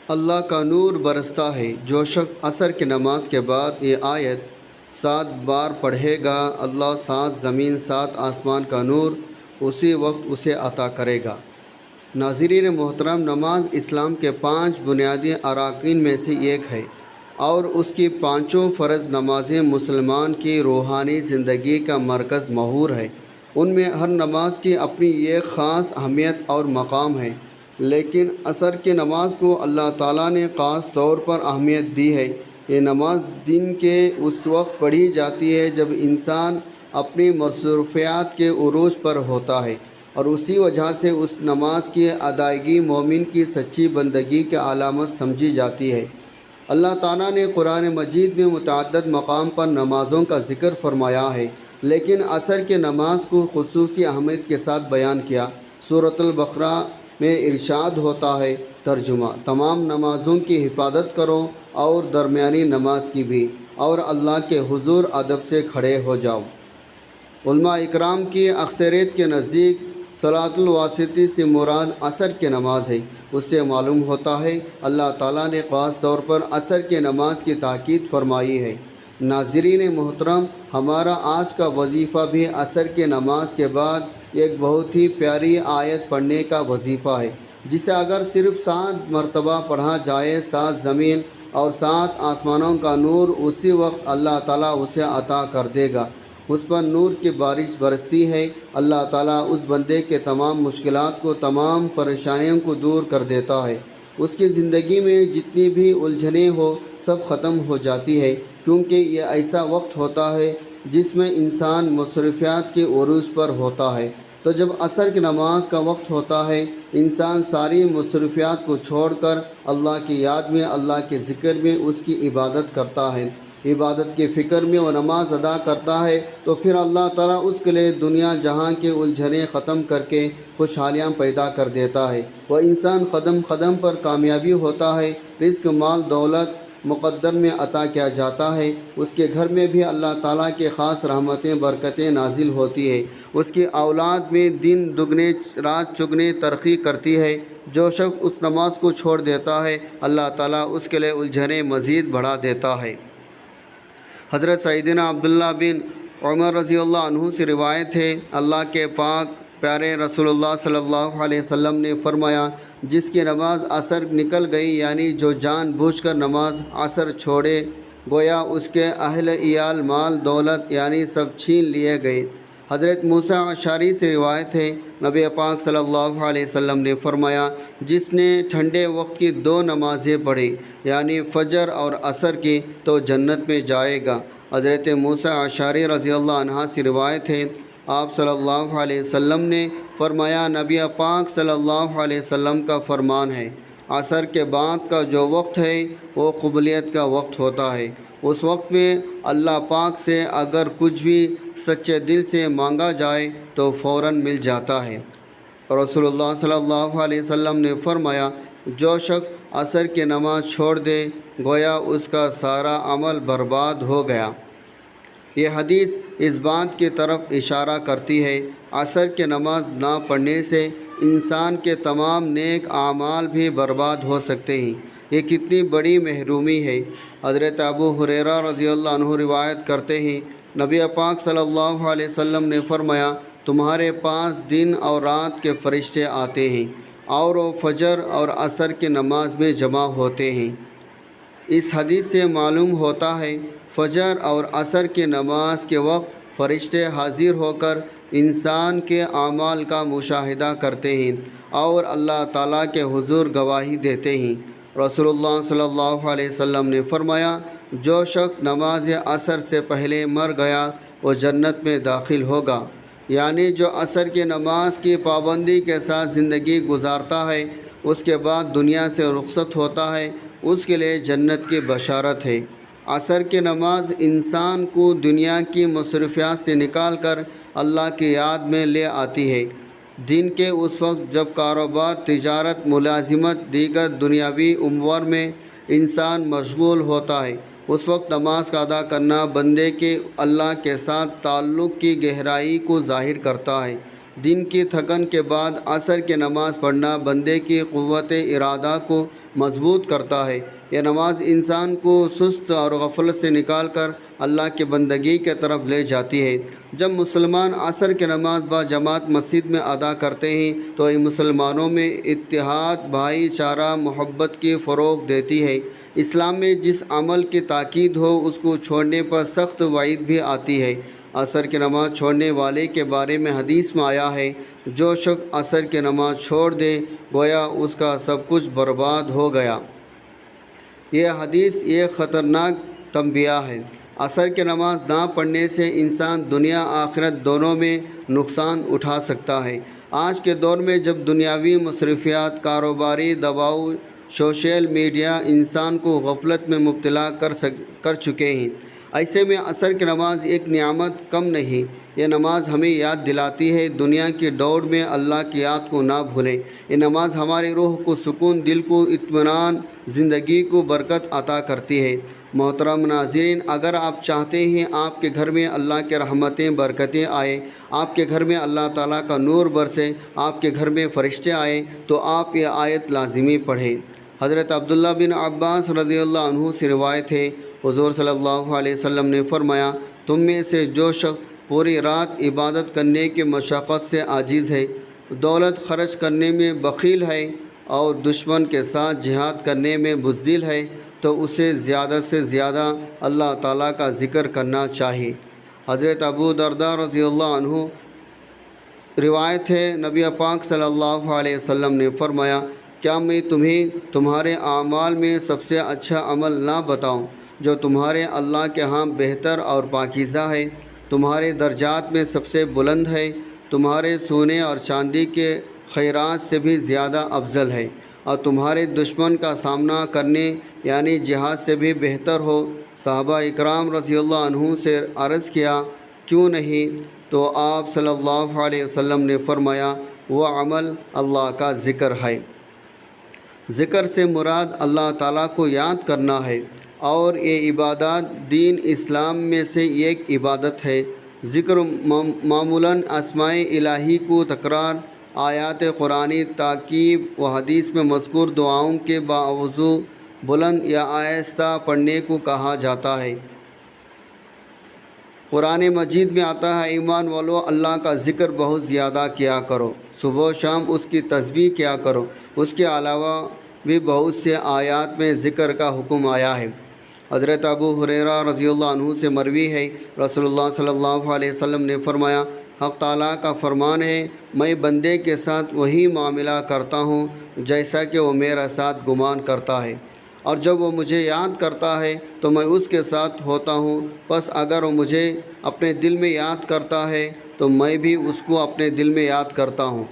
اللہ کا نور برستا ہے۔ جو شخص عصر کی نماز کے بعد یہ آیت 7 بار پڑھے گا، اللہ 7 زمین 7 آسمان کا نور اسی وقت اسے عطا کرے گا۔ ناظرین محترم، نماز اسلام کے 5 بنیادی ارکان میں سے ایک ہے اور اس کی 5 فرض نمازیں مسلمان کی روحانی زندگی کا مرکز محور ہے۔ ان میں ہر نماز کی اپنی ایک خاص اہمیت اور مقام ہے، لیکن عصر کی نماز کو اللہ تعالیٰ نے خاص طور پر اہمیت دی ہے۔ یہ نماز دن کے اس وقت پڑھی جاتی ہے جب انسان اپنی مصروفیات کے عروج پر ہوتا ہے، اور اسی وجہ سے اس نماز کی ادائیگی مومن کی سچی بندگی کی علامت سمجھی جاتی ہے۔ اللہ تعالیٰ نے قرآن مجید میں متعدد مقام پر نمازوں کا ذکر فرمایا ہے، لیکن عصر کی نماز کو خصوصی اہمیت کے ساتھ بیان کیا۔ سورۃ البقرہ میں ارشاد ہوتا ہے، ترجمہ: تمام نمازوں کی حفاظت کرو اور درمیانی نماز کی بھی، اور اللہ کے حضور ادب سے کھڑے ہو جاؤ۔ علماء اکرام کی اکثریت کے نزدیک صلاۃ الواسطی سے مراد عصر کی نماز ہے۔ اس سے معلوم ہوتا ہے اللہ تعالیٰ نے خاص طور پر عصر کی نماز کی تاکید فرمائی ہے۔ ناظرین محترم، ہمارا آج کا وظیفہ بھی عصر کی نماز کے بعد ایک بہت ہی پیاری آیت پڑھنے کا وظیفہ ہے، جسے اگر صرف 7 مرتبہ پڑھا جائے، 7 زمین اور 7 آسمانوں کا نور اسی وقت اللہ تعالیٰ اسے عطا کر دے گا۔ اس پر نور کی بارش برستی ہے۔ اللہ تعالیٰ اس بندے کے تمام مشکلات کو، تمام پریشانیوں کو دور کر دیتا ہے۔ اس کی زندگی میں جتنی بھی الجھنیں ہو سب ختم ہو جاتی ہے، کیونکہ یہ ایسا وقت ہوتا ہے جس میں انسان مصروفیات کے عروج پر ہوتا ہے۔ تو جب عصر کی نماز کا وقت ہوتا ہے، انسان ساری مصروفیات کو چھوڑ کر اللہ کی یاد میں، اللہ کے ذکر میں اس کی عبادت کرتا ہے، عبادت کی فکر میں وہ نماز ادا کرتا ہے، تو پھر اللہ تعالیٰ اس کے لیے دنیا جہاں کے الجھنیں ختم کر کے خوشحالیاں پیدا کر دیتا ہے۔ وہ انسان قدم قدم پر کامیابی ہوتا ہے، رزق، مال، دولت مقدر میں عطا کیا جاتا ہے۔ اس کے گھر میں بھی اللہ تعالیٰ کے خاص رحمتیں، برکتیں نازل ہوتی ہے۔ اس کی اولاد میں دن دگنے رات چگنے ترقی کرتی ہے۔ جو شخص اس نماز کو چھوڑ دیتا ہے، اللہ تعالیٰ اس کے لیے الجھنیں مزید بڑھا دیتا ہے۔ حضرت سیدنا عبداللہ بن عمر رضی اللہ عنہ سے روایت ہے، اللہ کے پاک پیارے رسول اللہ صلی اللہ علیہ وسلم نے فرمایا، جس کی نماز عصر نکل گئی، یعنی جو جان بوجھ کر نماز عصر چھوڑے، گویا اس کے اہل عیال، مال، دولت یعنی سب چھین لیے گئے۔ حضرت موسیٰ اشعری سے روایت ہے، نبی پاک صلی اللہ علیہ وسلم نے فرمایا، جس نے ٹھنڈے وقت کی 2 نمازیں پڑھی، یعنی فجر اور عصر کی، تو جنت میں جائے گا۔ حضرت موسیٰ اشعری رضی اللہ عنہ سے روایت ہے، آپ صلی اللہ علیہ وسلم نے فرمایا، نبی پاک صلی اللہ علیہ وسلم کا فرمان ہے، عصر کے بعد کا جو وقت ہے وہ قبولیت کا وقت ہوتا ہے۔ اس وقت میں اللہ پاک سے اگر کچھ بھی سچے دل سے مانگا جائے تو فوراً مل جاتا ہے۔ رسول اللہ صلی اللہ علیہ وسلم نے فرمایا، جو شخص عصر کی نماز چھوڑ دے، گویا اس کا سارا عمل برباد ہو گیا۔ یہ حدیث اس بات کی طرف اشارہ کرتی ہے، عصر کی نماز نہ پڑھنے سے انسان کے تمام نیک اعمال بھی برباد ہو سکتے ہیں۔ یہ کتنی بڑی محرومی ہے۔ حضرت ابو ہریرہ رضی اللہ عنہ روایت کرتے ہیں، نبی پاک صلی اللہ علیہ وسلم نے فرمایا، تمہارے پاس دن اور رات کے فرشتے آتے ہیں اور وہ فجر اور عصر کی نماز میں جمع ہوتے ہیں۔ اس حدیث سے معلوم ہوتا ہے، فجر اور عصر کی نماز کے وقت فرشتے حاضر ہو کر انسان کے اعمال کا مشاہدہ کرتے ہیں اور اللہ تعالیٰ کے حضور گواہی دیتے ہیں۔ رسول اللہ صلی اللہ علیہ وسلم نے فرمایا، جو شخص نماز عصر سے پہلے مر گیا وہ جنت میں داخل ہوگا، یعنی جو عصر کی نماز کی پابندی کے ساتھ زندگی گزارتا ہے، اس کے بعد دنیا سے رخصت ہوتا ہے، اس کے لیے جنت کی بشارت ہے۔ عصر کی نماز انسان کو دنیا کی مصروفیات سے نکال کر اللہ کی یاد میں لے آتی ہے۔ دن کے اس وقت جب کاروبار، تجارت، ملازمت، دیگر دنیاوی امور میں انسان مشغول ہوتا ہے، اس وقت نماز کا ادا کرنا بندے کے اللہ کے ساتھ تعلق کی گہرائی کو ظاہر کرتا ہے۔ دن کی تھکن کے بعد عصر کی نماز پڑھنا بندے کی قوت ارادہ کو مضبوط کرتا ہے۔ یہ نماز انسان کو سست اور غفلت سے نکال کر اللہ کی بندگی کی طرف لے جاتی ہے۔ جب مسلمان عصر کی نماز با جماعت مسجد میں ادا کرتے ہیں تو یہ مسلمانوں میں اتحاد، بھائی چارہ، محبت کی فروغ دیتی ہے۔ اسلام میں جس عمل کی تاکید ہو اس کو چھوڑنے پر سخت وعید بھی آتی ہے۔ عصر کی نماز چھوڑنے والے کے بارے میں حدیث میں آیا ہے، جو شخص عصر کی نماز چھوڑ دے گویا اس کا سب کچھ برباد ہو گیا۔ یہ حدیث ایک خطرناک تنبیہ ہے۔ عصر کی نماز نہ پڑھنے سے انسان دنیا آخرت دونوں میں نقصان اٹھا سکتا ہے۔ آج کے دور میں جب دنیاوی مصروفیات، کاروباری دباؤ، سوشل میڈیا انسان کو غفلت میں مبتلا کر چکے ہیں، ایسے میں عصر کی نماز ایک نعمت کم نہیں۔ یہ نماز ہمیں یاد دلاتی ہے دنیا کی دوڑ میں اللہ کی یاد کو نہ بھولیں۔ یہ نماز ہماری روح کو سکون، دل کو اطمینان، زندگی کو برکت عطا کرتی ہے۔ محترم ناظرین، اگر آپ چاہتے ہیں آپ کے گھر میں اللہ کے رحمتیں برکتیں آئے، آپ کے گھر میں اللہ تعالیٰ کا نور برسے، آپ کے گھر میں فرشتے آئیں، تو آپ یہ آیت لازمی پڑھیں۔ حضرت عبداللہ بن عباس رضی اللہ عنہ سے روایت ہے، حضور صلی اللہ علیہ وسلم نے فرمایا، تم میں سے جو شخص پوری رات عبادت کرنے کی مشقت سے عاجز ہے، دولت خرچ کرنے میں بخیل ہے اور دشمن کے ساتھ جہاد کرنے میں بزدل ہے، تو اسے زیادہ سے زیادہ اللہ تعالیٰ کا ذکر کرنا چاہیے۔ حضرت ابو درداء رضی اللہ عنہ روایت ہے، نبی پاک صلی اللہ علیہ وسلم نے فرمایا، کیا میں تمہیں تمہارے اعمال میں سب سے اچھا عمل نہ بتاؤں جو تمہارے اللہ کے ہاں بہتر اور پاکیزہ ہے، تمہارے درجات میں سب سے بلند ہے، تمہارے سونے اور چاندی کے خیرات سے بھی زیادہ افضل ہے، اور تمہارے دشمن کا سامنا کرنے یعنی جہاد سے بھی بہتر ہو؟ صحابہ اکرام رضی اللہ عنہ سے عرض کیا، کیوں نہیں؟ تو آپ صلی اللہ علیہ وسلم نے فرمایا، وہ عمل اللہ کا ذکر ہے۔ ذکر سے مراد اللہ تعالیٰ کو یاد کرنا ہے، اور یہ عبادات دین اسلام میں سے ایک عبادت ہے۔ ذکر معمولاً اسماء الہی کو تکرار، آیات قرآنی تاکید و حدیث میں مذکور دعاؤں کے باوضو بلند یا آہستہ پڑھنے کو کہا جاتا ہے۔ قرآن مجید میں آتا ہے، ایمان والو اللہ کا ذکر بہت زیادہ کیا کرو، صبح و شام اس کی تسبیح کیا کرو۔ اس کے علاوہ بھی بہت سے آیات میں ذکر کا حکم آیا ہے۔ حضرت ابو ہریرہ رضی اللہ عنہ سے مروی ہے، رسول اللہ صلی اللہ علیہ وسلم نے فرمایا، حق تعالیٰ کا فرمان ہے، میں بندے کے ساتھ وہی معاملہ کرتا ہوں جیسا کہ وہ میرے ساتھ گمان کرتا ہے، اور جب وہ مجھے یاد کرتا ہے تو میں اس کے ساتھ ہوتا ہوں، پس اگر وہ مجھے اپنے دل میں یاد کرتا ہے تو میں بھی اس کو اپنے دل میں یاد کرتا ہوں،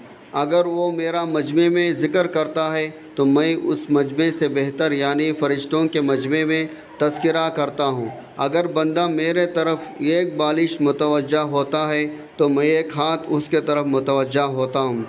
اگر وہ میرا مجمع میں ذکر کرتا ہے تو میں اس مجمع سے بہتر یعنی فرشتوں کے مجمع میں تذکرہ کرتا ہوں، اگر بندہ میرے طرف ایک بالش متوجہ ہوتا ہے تو میں ایک ہاتھ اس کے طرف متوجہ ہوتا ہوں،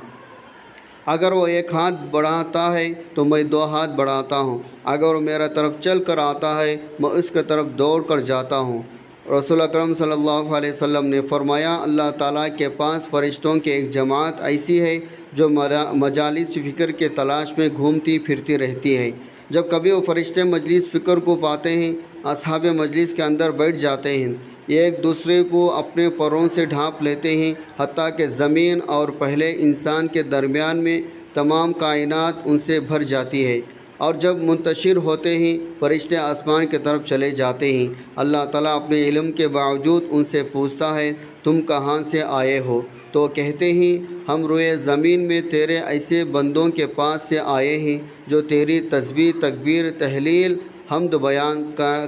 اگر وہ ایک ہاتھ بڑھاتا ہے تو میں دو ہاتھ بڑھاتا ہوں، اگر وہ میرے طرف چل کر آتا ہے میں اس کے طرف دوڑ کر جاتا ہوں۔ رسول اکرم صلی اللہ علیہ وسلم نے فرمایا، اللہ تعالیٰ کے پاس فرشتوں کی ایک جماعت ایسی ہے جو مجالس فکر کے تلاش میں گھومتی پھرتی رہتی ہے۔ جب کبھی وہ فرشتے مجلس فکر کو پاتے ہیں، اصحاب مجلس کے اندر بیٹھ جاتے ہیں، ایک دوسرے کو اپنے پروں سے ڈھانپ لیتے ہیں، حتیٰ کہ زمین اور پہلے انسان کے درمیان میں تمام کائنات ان سے بھر جاتی ہے، اور جب منتشر ہوتے ہیں فرشتے آسمان کی طرف چلے جاتے ہیں۔ اللہ تعالیٰ اپنے علم کے باوجود ان سے پوچھتا ہے، تم کہاں سے آئے ہو؟ تو کہتے ہیں، ہم روئے زمین میں تیرے ایسے بندوں کے پاس سے آئے ہیں جو تیری تسبیح، تکبیر، تحلیل، حمد بیان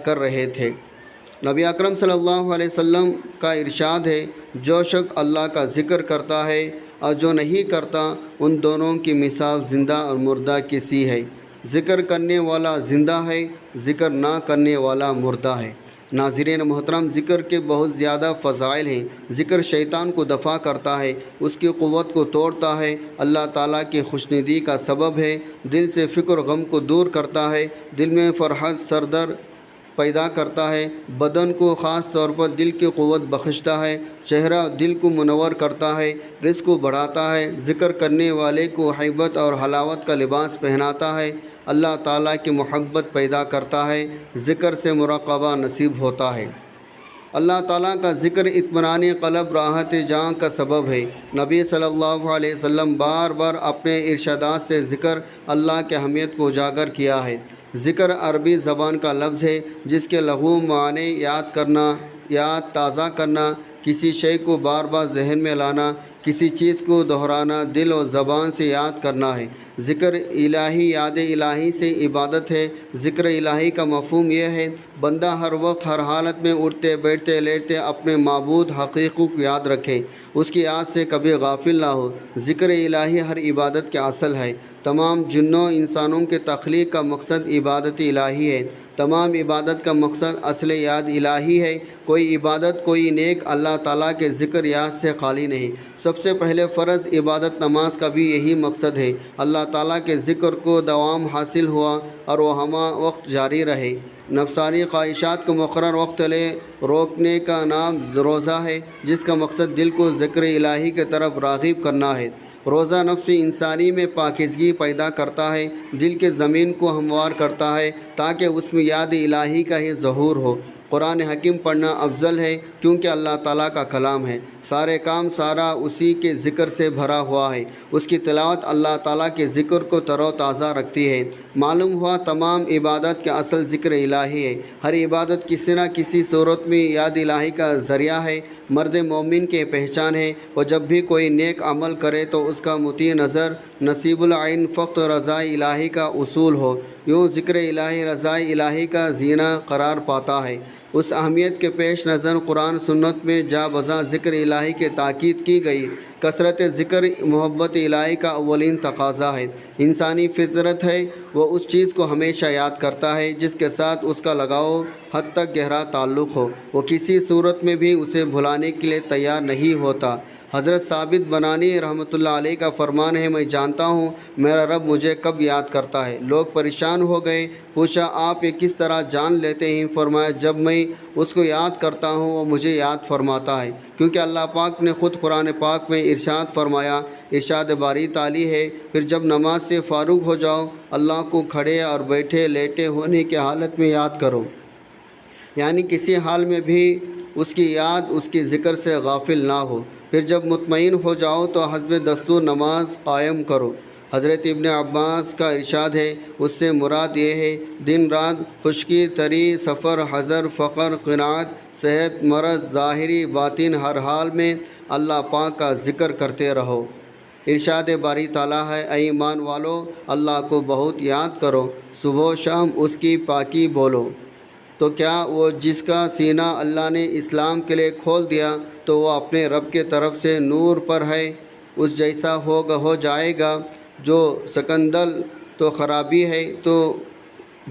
کر رہے تھے۔ نبی اکرم صلی اللہ علیہ وسلم کا ارشاد ہے، جو شخص اللہ کا ذکر کرتا ہے اور جو نہیں کرتا، ان دونوں کی مثال زندہ اور مردہ کی سی ہے۔ ذکر کرنے والا زندہ ہے، ذکر نہ کرنے والا مردہ ہے۔ ناظرین محترم، ذکر کے بہت زیادہ فضائل ہیں۔ ذکر شیطان کو دفع کرتا ہے، اس کی قوت کو توڑتا ہے، اللہ تعالیٰ کی خوشنودی کا سبب ہے، دل سے فکر و غم کو دور کرتا ہے، دل میں فرحت، پیدا کرتا ہے، بدن کو خاص طور پر دل کی قوت بخشتا ہے، چہرہ دل کو منور کرتا ہے، رزق کو بڑھاتا ہے، ذکر کرنے والے کو ہیبت اور حلاوت کا لباس پہناتا ہے، اللہ تعالیٰ کی محبت پیدا کرتا ہے، ذکر سے مراقبہ نصیب ہوتا ہے۔ اللہ تعالیٰ کا ذکر اطمینان قلب، راحت جاں کا سبب ہے۔ نبی صلی اللہ علیہ وسلم بار بار اپنے ارشادات سے ذکر اللہ کی اہمیت کو اجاگر کیا ہے۔ ذکر عربی زبان کا لفظ ہے جس کے لغو معنی یاد کرنا، یاد تازہ کرنا، کسی شے کو بار بار ذہن میں لانا، کسی چیز کو دہرانا، دل و زبان سے یاد کرنا ہے۔ ذکر الہی یاد الہی سے عبادت ہے۔ ذکر الہی کا مفہوم یہ ہے بندہ ہر وقت ہر حالت میں اٹھتے بیٹھتے لیٹتے اپنے معبود حقیقت کو یاد رکھے، اس کی یاد سے کبھی غافل نہ ہو۔ ذکر الہی ہر عبادت کے اصل ہے۔ تمام جنوں انسانوں کے تخلیق کا مقصد عبادت الہی ہے۔ تمام عبادت کا مقصد اصل یاد الہی ہے۔ کوئی عبادت، کوئی نیک اللہ تعالیٰ کے ذکر یاد سے خالی نہیں۔ سب سے پہلے فرض عبادت نماز کا بھی یہی مقصد ہے، اللہ تعالیٰ کے ذکر کو دوام حاصل ہوا اور وہ ہمہ وقت جاری رہے۔ نفسانی خواہشات کو مقرر وقت لے روکنے کا نام روزہ ہے، جس کا مقصد دل کو ذکر الہی کی طرف راغب کرنا ہے۔ روزہ نفس انسانی میں پاکیزگی پیدا کرتا ہے، دل کے زمین کو ہموار کرتا ہے تاکہ اس میں یاد الہی کا ہی ظہور ہو۔ قرآن حکیم پڑھنا افضل ہے کیونکہ اللہ تعالیٰ کا کلام ہے، سارے کام سارا اسی کے ذکر سے بھرا ہوا ہے۔ اس کی تلاوت اللہ تعالیٰ کے ذکر کو تر و تازہ رکھتی ہے۔ معلوم ہوا تمام عبادت کا اصل ذکر الہی ہے۔ ہر عبادت کسی نہ کسی صورت میں یاد الہی کا ذریعہ ہے۔ مرد مومن کی پہچان ہے، وہ جب بھی کوئی نیک عمل کرے تو اس کا مطیع نظر، نصیب العین فقط رضا الہی کا اصول ہو۔ یوں ذکر الہی رضا الہی کا زینہ قرار پاتا ہے۔ اس اہمیت کے پیش نظر قرآن سنت میں جا بجا ذکر الہی کی تاکید کی گئی۔ کثرت ذکر محبت الہی کا اولین تقاضا ہے۔ انسانی فطرت ہے، وہ اس چیز کو ہمیشہ یاد کرتا ہے جس کے ساتھ اس کا لگاؤ حد تک گہرا تعلق ہو، وہ کسی صورت میں بھی اسے بھلانے کے لیے تیار نہیں ہوتا۔ حضرت ثابت بنانی رحمۃ اللہ علیہ کا فرمان ہے، میں جانتا ہوں میرا رب مجھے کب یاد کرتا ہے۔ لوگ پریشان ہو گئے، پوچھا آپ یہ کس طرح جان لیتے ہیں؟ فرمایا جب میں اس کو یاد کرتا ہوں وہ مجھے یاد فرماتا ہے، کیونکہ اللہ پاک نے خود قرآن پاک میں ارشاد فرمایا، ارشاد باری تعالی ہے، پھر جب نماز سے فارغ ہو جاؤ اللہ کو کھڑے اور بیٹھے لیٹے ہونے کی حالت میں یاد کرو، یعنی کسی حال میں بھی اس کی یاد، اس کے ذکر سے غافل نہ ہو۔ پھر جب مطمئن ہو جاؤ تو حسب دستور نماز قائم کرو۔ حضرت ابن عباس کا ارشاد ہے، اس سے مراد یہ ہے دن رات، خشکی تری، سفر حضر، فقر قناعت، صحت مرض، ظاہری باطن، ہر حال میں اللہ پاک کا ذکر کرتے رہو۔ ارشاد باری تعالیٰ ہے، اے ایمان والو اللہ کو بہت یاد کرو، صبح و شام اس کی پاکی بولو۔ تو کیا وہ جس کا سینہ اللہ نے اسلام کے لیے کھول دیا تو وہ اپنے رب کے طرف سے نور پر ہے، اس جیسا ہو جائے گا؟ جو سکندل تو خرابی ہے، تو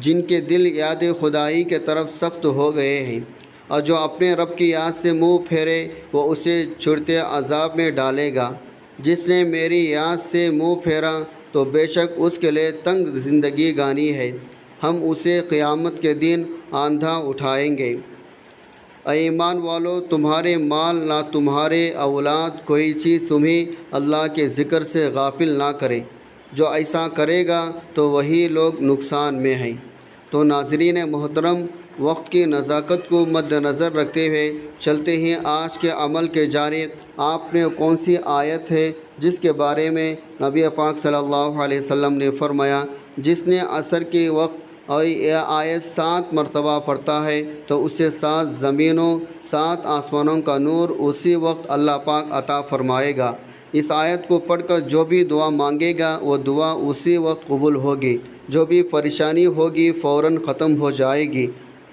جن کے دل یاد خدائی کے طرف سخت ہو گئے ہیں، اور جو اپنے رب کی یاد سے منہ پھیرے وہ اسے چھڑتے عذاب میں ڈالے گا۔ جس نے میری یاد سے منہ پھیرا تو بے شک اس کے لیے تنگ زندگی گانی ہے، ہم اسے قیامت کے دن آندھا اٹھائیں گے۔ اے ایمان والو تمہارے مال نہ تمہارے اولاد کوئی چیز تمہیں اللہ کے ذکر سے غافل نہ کرے، جو ایسا کرے گا تو وہی لوگ نقصان میں ہیں۔ تو ناظرین محترم، وقت کی نزاکت کو مد نظر رکھتے ہوئے چلتے ہیں آج کے عمل کے جاری۔ آپ نے کون سی آیت ہے جس کے بارے میں نبی پاک صلی اللہ علیہ وسلم نے فرمایا جس نے عصر کے وقت اور یہ آیت 7 مرتبہ پڑھتا ہے تو اسے 7 زمینوں 7 آسمانوں کا نور اسی وقت اللہ پاک عطا فرمائے گا۔ اس آیت کو پڑھ کر جو بھی دعا مانگے گا وہ دعا اسی وقت قبول ہوگی، جو بھی پریشانی ہوگی فوراً ختم ہو جائے گی۔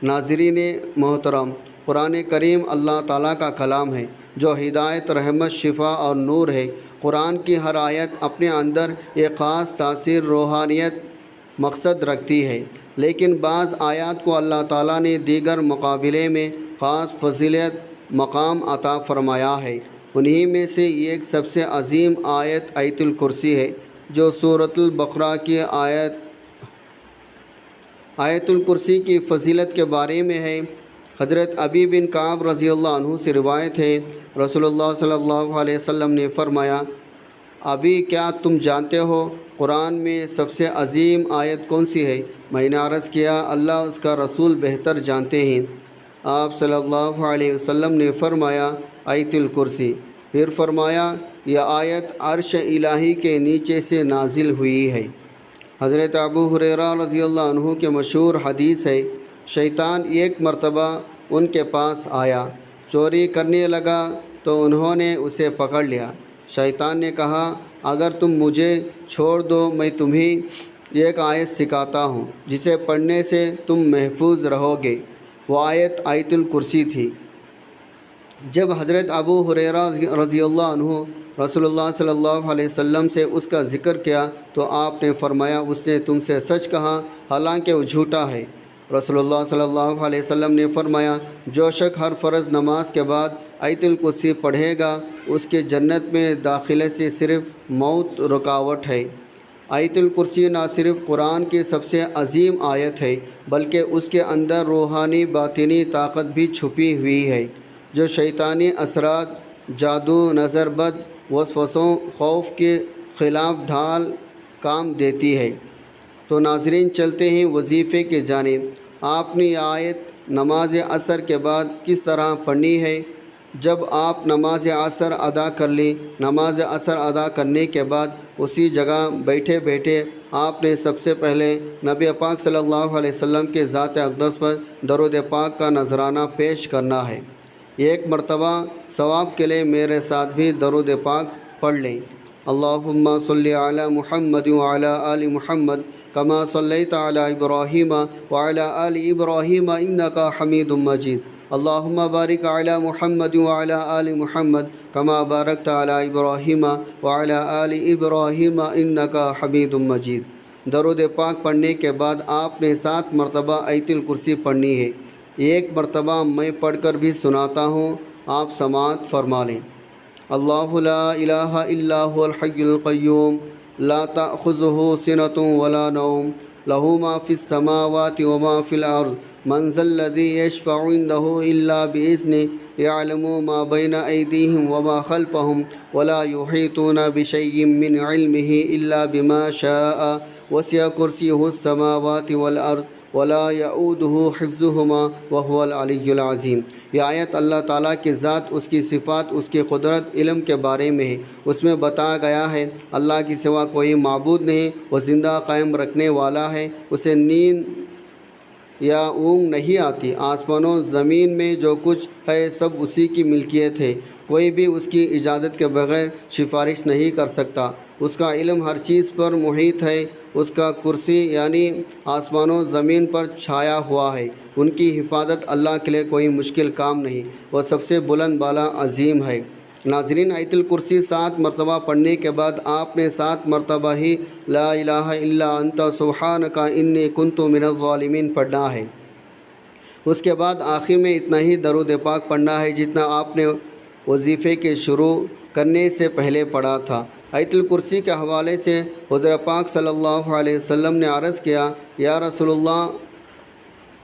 ناظرین محترم، قرآن کریم اللہ تعالیٰ کا کلام ہے جو ہدایت، رحمت، شفا اور نور ہے۔ قرآن کی ہر آیت اپنے اندر ایک خاص تاثیر، روحانیت، مقصد رکھتی ہے، لیکن بعض آیات کو اللہ تعالیٰ نے دیگر مقابلے میں خاص فضیلت، مقام عطا فرمایا ہے۔ انہی میں سے ایک سب سے عظیم آیت آیت الکرسی ہے جو سورۃ البقرہ کی آیت الکرسی کی فضیلت کے بارے میں ہے۔ حضرت ابی بن کعب رضی اللہ عنہ سے روایت ہے، رسول اللہ صلی اللہ علیہ وسلم نے فرمایا، ابھی کیا تم جانتے ہو قرآن میں سب سے عظیم آیت کون سی ہے؟ میں نے عرض کیا، اللہ اس کا رسول بہتر جانتے ہیں۔ آپ صلی اللہ علیہ وسلم نے فرمایا، آیت الکرسی۔ پھر فرمایا، یہ آیت عرش الہی کے نیچے سے نازل ہوئی ہے۔ حضرت ابو ہریرہ رضی اللہ عنہ کے مشہور حدیث ہے، شیطان ایک مرتبہ ان کے پاس آیا، چوری کرنے لگا تو انہوں نے اسے پکڑ لیا۔ شیطان نے کہا، اگر تم مجھے چھوڑ دو میں تمہیں ایک آیت سکھاتا ہوں جسے پڑھنے سے تم محفوظ رہو گے۔ وہ آیت آیت الکرسی تھی۔ جب حضرت ابو ہریرہ رضی اللہ عنہ رسول اللہ صلی اللہ علیہ وسلم سے اس کا ذکر کیا تو آپ نے فرمایا، اس نے تم سے سچ کہا حالانکہ وہ جھوٹا ہے۔ رسول اللہ صلی اللہ علیہ وسلم نے فرمایا، جو شخص ہر فرض نماز کے بعد آیت الکرسی پڑھے گا اس کے جنت میں داخلے سے صرف موت رکاوٹ ہے۔ آیت الکرسی نہ صرف قرآن کی سب سے عظیم آیت ہے بلکہ اس کے اندر روحانی باطنی طاقت بھی چھپی ہوئی ہے جو شیطانی اثرات، جادو، نظر بد، وسوسوں، خوف کے خلاف ڈھال کام دیتی ہے۔ تو ناظرین، چلتے ہیں وظیفے کی جانب۔ آپ نے یہ آیت نماز عصر کے بعد کس طرح پڑھنی ہے؟ جب آپ نماز عصر ادا کر لیں، نماز عصر ادا کرنے کے بعد اسی جگہ بیٹھے بیٹھے آپ نے سب سے پہلے نبی پاک صلی اللہ علیہ وسلم کے ذات اقدس پر درود پاک کا نذرانہ پیش کرنا ہے۔ ایک مرتبہ ثواب کے لیے میرے ساتھ بھی درود پاک پڑھ لیں۔ اللہم صلی علی محمد وعلی آل محمد کما صلیت علی ابراہیم وعلی آل ابراہیم انک حمید مجید۔ اللہم بارک علی محمد وعلی آل محمد کما بارکت علی ابراہیم وعلی آل ابراہیم انک حمید مجید۔ درود پاک پڑھنے کے بعد آپ نے 7 مرتبہ آیت الکرسی پڑھنی ہے۔ ایک مرتبہ میں پڑھ کر بھی سناتا ہوں، آپ سماعت فرما لیں۔ اللہ لا الہ الا هو الحی القیوم لا تأخذہ سنۃ ولا نوم لہ ما فی السماوات وما فی الارض من ذا الذی یشفع عنده الا بإذنہ یعلم ما بین ایدیہم وما خلفہم ولا یحیطون بشیء من علمہ الا بما شاء وسع کرسیہ السماوات والارض ولا یعودہ حفظہما وہو العلی العظیم۔ یہ آیت اللہ تعالیٰ کی ذات، اس کی صفات، اس کی قدرت، علم کے بارے میں ہے۔ اس میں بتایا گیا ہے اللہ کی سوا کوئی معبود نہیں، وہ زندہ قائم رکھنے والا ہے، اسے نیند یا اونگ نہیں آتی۔ آسمانوں زمین میں جو کچھ ہے سب اسی کی ملکیت ہے، کوئی بھی اس کی اجازت کے بغیر سفارش نہیں کر سکتا۔ اس کا علم ہر چیز پر محیط ہے، اس کا کرسی یعنی آسمانوں زمین پر چھایا ہوا ہے، ان کی حفاظت اللہ کے لیے کوئی مشکل کام نہیں، وہ سب سے بلند بالا عظیم ہے۔ ناظرین، آیت الکرسی 7 مرتبہ پڑھنے کے بعد آپ نے 7 مرتبہ ہی لا الہ الا انت سبحانک انی کنت من الظالمین پڑھنا ہے۔ اس کے بعد آخر میں اتنا ہی درود پاک پڑھنا ہے جتنا آپ نے وظیفے کے شروع کرنے سے پہلے پڑھا تھا۔ آیت الکرسی کے حوالے سے حضرت پاک صلی اللہ علیہ وسلم نے عرض کیا، یا رسول اللہ،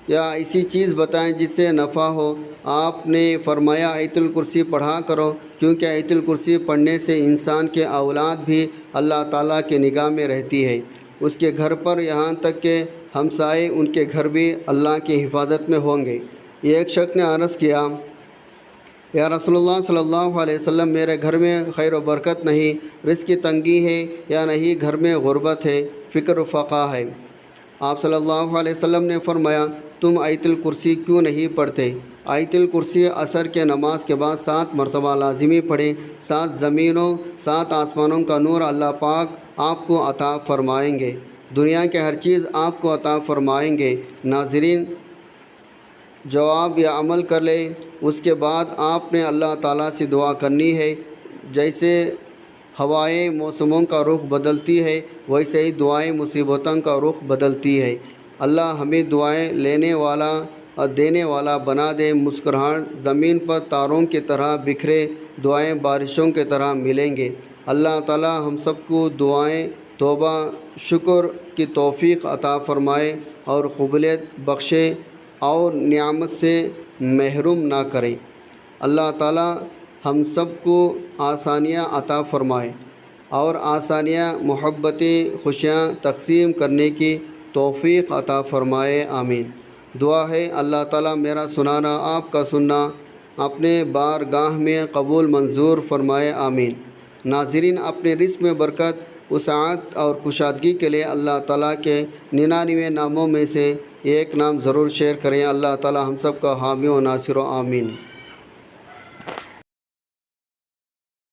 یا ایسی چیز بتائیں جس سے نفع ہو۔ آپ نے فرمایا، آیت الکرسی پڑھا کرو، کیونکہ آیت الکرسی پڑھنے سے انسان کے اولاد بھی اللہ تعالیٰ کی نگاہ میں رہتی ہے، اس کے گھر پر، یہاں تک کہ ہمسائے ان کے گھر بھی اللہ کی حفاظت میں ہوں گے۔ ایک شخص نے عرض کیا، یا رسول اللہ صلی اللہ علیہ وسلم، میرے گھر میں خیر و برکت نہیں، رزق کی تنگی ہے، یا نہیں گھر میں غربت ہے، فقر و فقہ ہے۔ آپ صلی اللہ علیہ وسلم نے فرمایا، تم آیت الکرسی کیوں نہیں پڑھتے؟ آیت الکرسی عصر کے نماز کے بعد 7 مرتبہ لازمی پڑھیں۔ 7 زمینوں 7 آسمانوں کا نور اللہ پاک آپ کو عطا فرمائیں گے، دنیا کے ہر چیز آپ کو عطا فرمائیں گے۔ ناظرین، جواب یا عمل کر لیں۔ اس کے بعد آپ نے اللہ تعالیٰ سے دعا کرنی ہے۔ جیسے ہوائیں موسموں کا رخ بدلتی ہے، ویسے ہی دعائیں مصیبتوں کا رخ بدلتی ہے۔ اللہ ہمیں دعائیں لینے والا اور دینے والا بنا دے۔ مسکراہٹ زمین پر تاروں کی طرح بکھرے، دعائیں بارشوں کی طرح ملیں گے۔ اللہ تعالیٰ ہم سب کو دعائیں، توبہ، شکر کی توفیق عطا فرمائے اور قبولیت بخشے اور نعمت سے محروم نہ کرے۔ اللہ تعالی ہم سب کو آسانیاں عطا فرمائے اور آسانیاں، محبتیں، خوشیاں تقسیم کرنے کی توفیق عطا فرمائے، آمین۔ دعا ہے اللہ تعالی میرا سنانا، آپ کا سننا اپنے بارگاہ میں قبول منظور فرمائے، آمین۔ ناظرین، اپنے رزق میں برکت، وسعت اور کشادگی کے لیے اللہ تعالیٰ کے 99 ناموں میں سے ایک نام ضرور شیئر کریں۔ اللہ تعالیٰ ہم سب کا حامی و ناصر و آمین۔